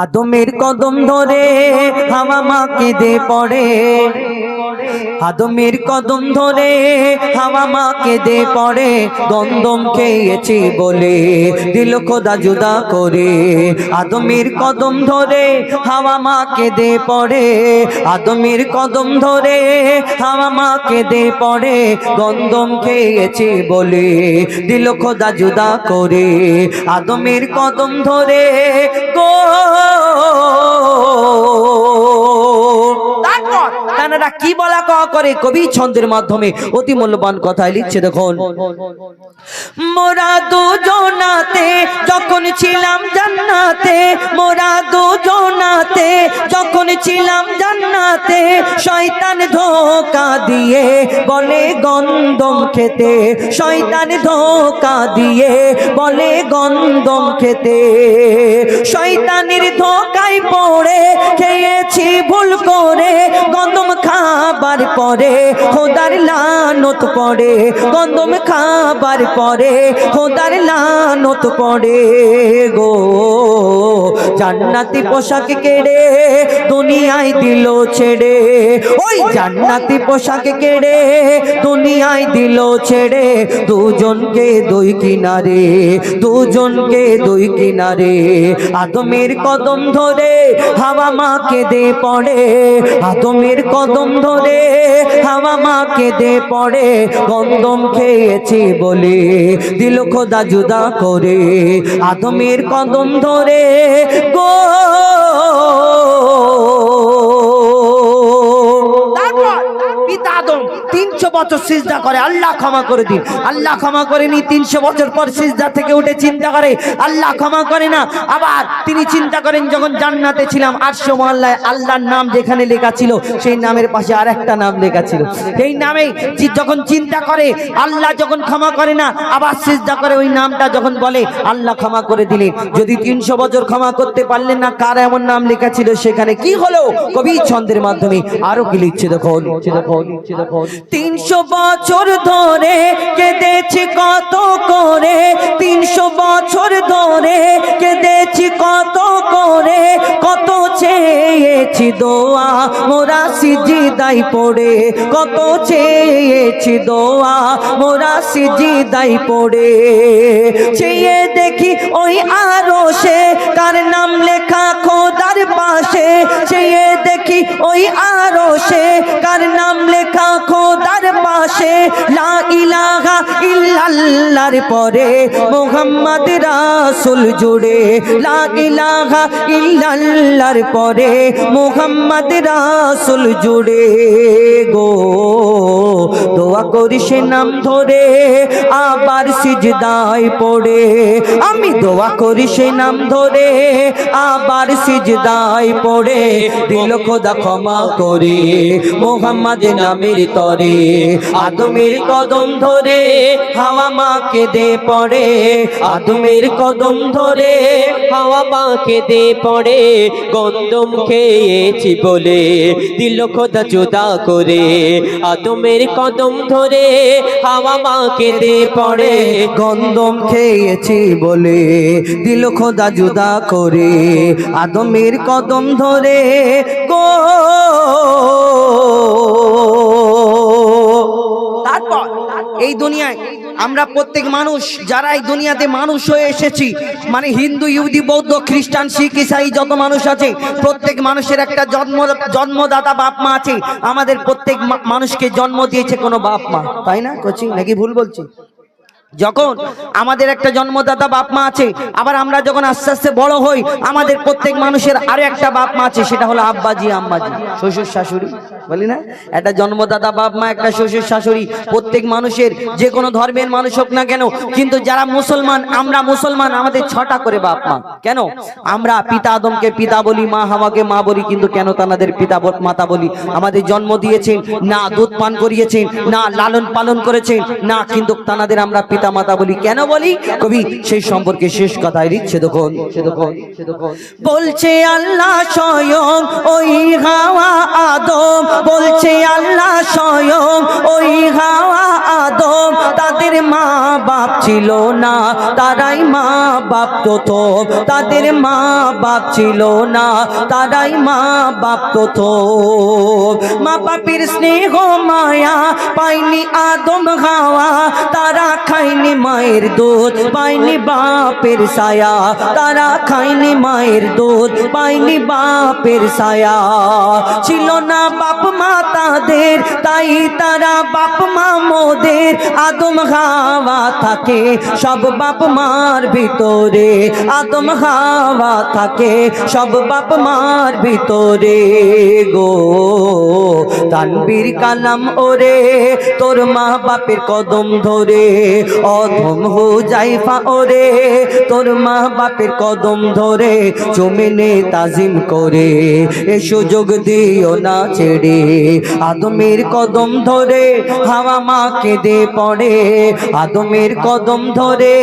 আদমের কদম ধরে হাওয়া মা কেঁদে পড়ে, আদমের কদম ধরে হাওয়া মা কেঁদে পড়ে, গন্ধম খেয়েছি বলে দিল খোদা জুদা করে। আদমের কদম ধরে হাওয়া মা কেঁদে পড়ে, আদমের কদম ধরে হাওয়া মা কেঁদে পড়ে, গন্ধম খেয়েছি বলে দিল খোদা জুদা করে। আদমের কদম ধরে গো তারা কি বলা কওয়া করে কবি ছন্দের মাধ্যমে অতি মূল্যবান কথাই লিখছে। দেখুন, মোরা দুজনাতে যখন ছিলাম জান্নাতে, মোরা দুজনাতে যখন ছিলাম জান্নাতে, শয়তান ধোঁকা দিয়ে বলে গন্ধম খেতে, শয়তান ধোঁকা দিয়ে বলে গন্ধম খেতে। শয়তানের ধোঁকায় পড়ে খেয়েছি ভুল করে, গন্ধম খাবার পরে খোদার লানত পড়ে, গন্ধম খাবার পরে খোদার লানত পড়ে গো। জান্নাতি পোশাক কেড়ে দুনিয়ায় দিল ছেড়ে, ওই জান্নাতি পোশাক কেড়ে দুনিয়ায় দিল ছেড়ে, দুজনকে দুই কিনারে, দুজনকে দুই কিনারে। আদমের কদম ধরে হাওয়া মা কেঁদে পড়ে, আদমের কদম ধরে হাওয়া মা কেঁদে পড়ে, গন্ধম খেয়েছি বলে দিল খোদা জুদা করে। আদমের কদম ধরে গো পিতা আদম 300 বছর সিজদা করে, আল্লাহ ক্ষমা করে দিন। আল্লাহ ক্ষমা করেনি, 300 বছর পর সিজদা থেকে উঠে চিন্তা করে, আল্লাহ ক্ষমা করে না। আবার তিনি চিন্তা করেন যখন জান্নাতে ছিলাম আরশ মহল্লায় আল্লাহর নাম যেখানে লেখা ছিল সেই নামের পাশে আরেকটা নাম লেখা ছিল, সেই নামে যখন চিন্তা করে আল্লাহ যখন ক্ষমা করে না, আবার সিজদা করে ওই নামটা যখন বলে আল্লাহ ক্ষমা করে দিলেন। যদি 300 বছর ক্ষমা করতে পারলেন না, কার এমন নাম লেখা ছিল সেখানে কি হলো কবি ছন্দের মাধ্যমে আরো কি লিখছে। দেখুন, 300 বছর ধরে কেঁদেছি কত করে, 300 বছর ধরে কেঁদেছি কত করে, কত চেয়েছি দোয়া মোরা সিজদায় পড়ে, কত চেয়েছি দোয়া মোরা সিজদায় পড়ে। চেয়ে দেখি ওই আরশে কার নাম লেখা খোদার পাশে, চেয়ে দেখি ওই আরশে কার নাম লেখা খোদার পাশে, লা ইলাহা ইল্লাল্লাহর পরে মুহাম্মদ রাসূল জুড়ে, লা ইলাহা ইল্লাল্লাহর পরে মুহাম্মদ রাসূল জুড়ে গো। দোয়া করি সে নাম ধরে আবার সিজদায় পড়ে, আমি দোয়া করি সে নাম ধরে আবার সিজদায় পড়ে, দিল খোদা ক্ষমা করে মুহাম্মদ নামের তরে। আদমের কদম ধরে হাওয়া মা কেঁদে পড়ে, আদমের কদম ধরে হাওয়া মা কেঁদে পড়ে, গন্ধম খেয়েছি বলে দিল খোদা জুদা করে। আদমের কদম ধরে হাওয়া মা কেঁদে পড়ে, গন্ধম খেয়েছি বলে দিল খোদা জুদা করে। আদমের কদম ধরে গো। তারপর এই দুনিয়ায় আমরা প্রত্যেক মানুষ যারা এই দুনিয়াতে মানুষ হয়ে এসেছি, মানে হিন্দু, ইহুদি, বৌদ্ধ, খ্রিস্টান, শিখ, ইসাই যত মানুষ আছে, প্রত্যেক মানুষের একটা জন্মদাতা বাপ মা আছে। আমাদের প্রত্যেক মানুষকে জন্ম দিয়েছে কোনো বাপ মা, তাই না কোচিং নাকি ভুল বলছি? যখন আমাদের একটা জন্মদাতা বাপ মা আছে, আবার আমরা যখন আস্তে আস্তে বড় হই আমাদের প্রত্যেক মানুষের আরো একটা বাপ মা আছে, সেটা হলো আব্বাজি আম্মাজি, শ্বশুর শাশুড়ি, বলি না? একটা জন্মদাতা বাপ মা, একটা শ্বশুর শাশুড়ি। প্রত্যেক মানুষের যে কোনো ধর্মের মানুষ হোক না কেন, কিন্তু যারা মুসলমান, আমরা মুসলমান, আমাদের 6টা করে বাপ মা। কেন? আমরা পিতা আদমকে পিতা বলি, মা হাওয়াকে মা বলি, কিন্তু কেন তাদের পিতা মাতা বলি? আমাদের জন্ম দিয়েছেন না, দুধ পান করিয়েছেন না, লালন পালন করেছেন না, কিন্তু তাদের আমরা পিতা পিতামাতা বলি, কেন বলি? কবি সেই সম্পর্কে শেষ কথায় লিখছে দেখুন, বলছে আল্লাহ স্বয়ং ওই হাওয়া আদম, বলছে আল্লাহ স্বয়ং ওই হাওয়া আদম, তাদের মা বাপ ছিল না, তারাই মা বাপ প্রথম, তাদের মা বাপ ছিল না, তারাই মা বাপ প্রথম। মা বাপের স্নেহ মায়া পাইনি আদম হাওয়া, তারা খায়নি মায়ের দুধ, পাইনি বাপের ছায়া, তারা খায়নি মায়ের দুধ, পাইনি বাপের ছায়া। ছিল না বাপ মা তাদের, তাই তারা বাপ মা মোদের। আদম হাওয়া থাকে সব বাপ মার ভিতরে, আদম হাওয়া থাকে সব বাপ মার ভিতরে গো। তানবীর কালাম ওরে তোর মা বাপের কদম ধরে, অধম হুজাইফা ওরে তোর মা বাপের কদম ধরে, জমিনে তাজিম করে এ সুযোগ দিও না ছেড়ে। আদমের কদম ধরে হাওয়া মা কেঁদে পড়ে, আদমের কদম ধরে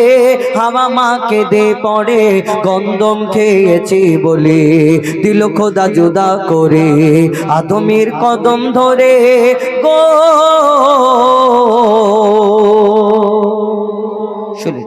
হাওয়া মা কেঁদে পড়ে, গন্ধম খেয়েছি বলে দিল খোদা জুদা করে। আদমের কদম ধরে গো শুনে